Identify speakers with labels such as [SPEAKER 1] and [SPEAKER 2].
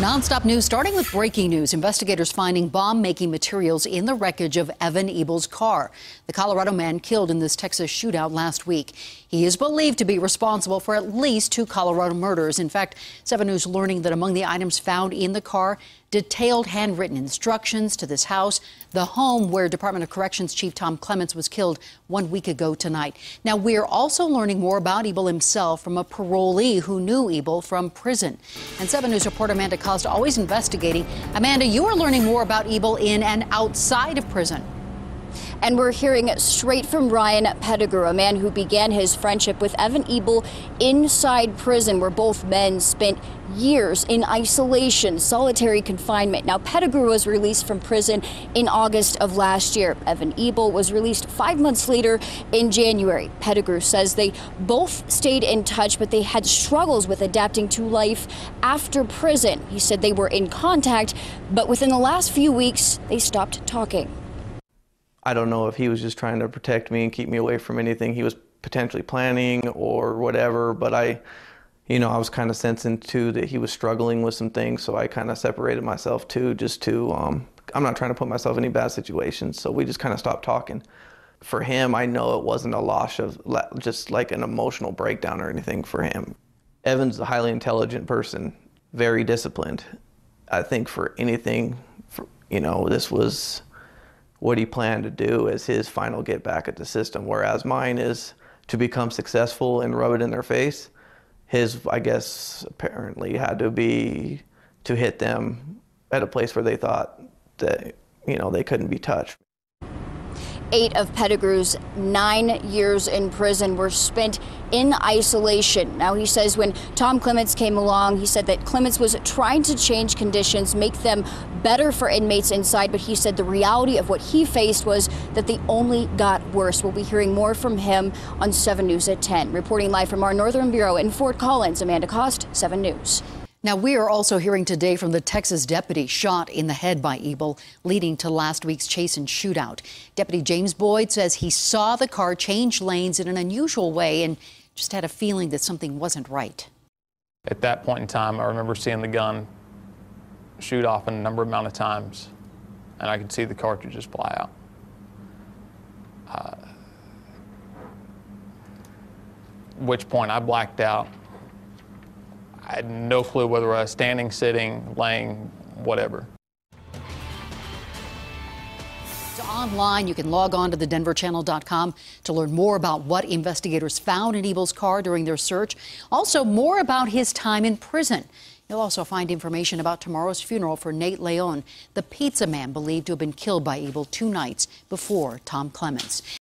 [SPEAKER 1] Non-stop news starting with breaking news. Investigators finding bomb-making materials in the wreckage of Evan Ebel's car. The Colorado man killed in this Texas shootout last week. He is believed to be responsible for at least 2 Colorado murders. In fact, 7 News learning that among the items found in the car, detailed handwritten instructions to this house, the home where Department of Corrections Chief Tom Clements was killed 1 week ago tonight. Now, we're also learning more about Ebel himself from a parolee who knew Ebel from prison. And 7 News reporter Amanda Costa always investigating. Amanda, you are learning more about Ebel in and outside of prison.
[SPEAKER 2] And we're hearing straight from Ryan Pettigrew, a man who began his friendship with Evan Ebel inside prison, where both men spent years in isolation, solitary confinement. Now, Pettigrew was released from prison in August of last year. Evan Ebel was released 5 months later in January. Pettigrew says they both stayed in touch, but they had struggles with adapting to life after prison. He said they were in contact, but within the last few weeks, they stopped talking.
[SPEAKER 3] I don't know if he was just trying to protect me and keep me away from anything he was potentially planning or whatever, but I was kind of sensing too that he was struggling with some things, so I kind of separated myself too, just to, I'm not trying to put myself in any bad situations, so we just kind of stopped talking. For him, I know it wasn't a loss of just like an emotional breakdown or anything for him. Evan's a highly intelligent person, very disciplined. I think for anything, this was what he planned to do as his final get back at the system, whereas mine is to become successful and rub it in their face. His, I guess, apparently had to be to hit them at a place where they thought that, they couldn't be touched.
[SPEAKER 2] 8 of Pettigrew's 9 years in prison were spent in isolation. Now, he says when Tom Clements came along, he said that Clements was trying to change conditions, make them better for inmates inside, but he said the reality of what he faced was that they only got worse. We'll be hearing more from him on 7 News at 10. Reporting live from our Northern Bureau in Fort Collins, Amanda Cost, 7 News.
[SPEAKER 1] Now, we are also hearing today from the Texas deputy shot in the head by Ebel, leading to last week's chase and shootout. Deputy James Boyd says he saw the car change lanes in an unusual way and just had a feeling that something wasn't right.
[SPEAKER 4] At that point in time, I remember seeing the gun shoot off a number amount of times, and I could see the cartridges fly out. At which point I blacked out. I had no clue whether I was standing, sitting, laying, whatever.
[SPEAKER 1] So online, you can log on to thedenverchannel.com to learn more about what investigators found in Ebel's car during their search. Also, more about his time in prison. You'll also find information about tomorrow's funeral for Nate Leon, the pizza man believed to have been killed by Ebel 2 nights before Tom Clements.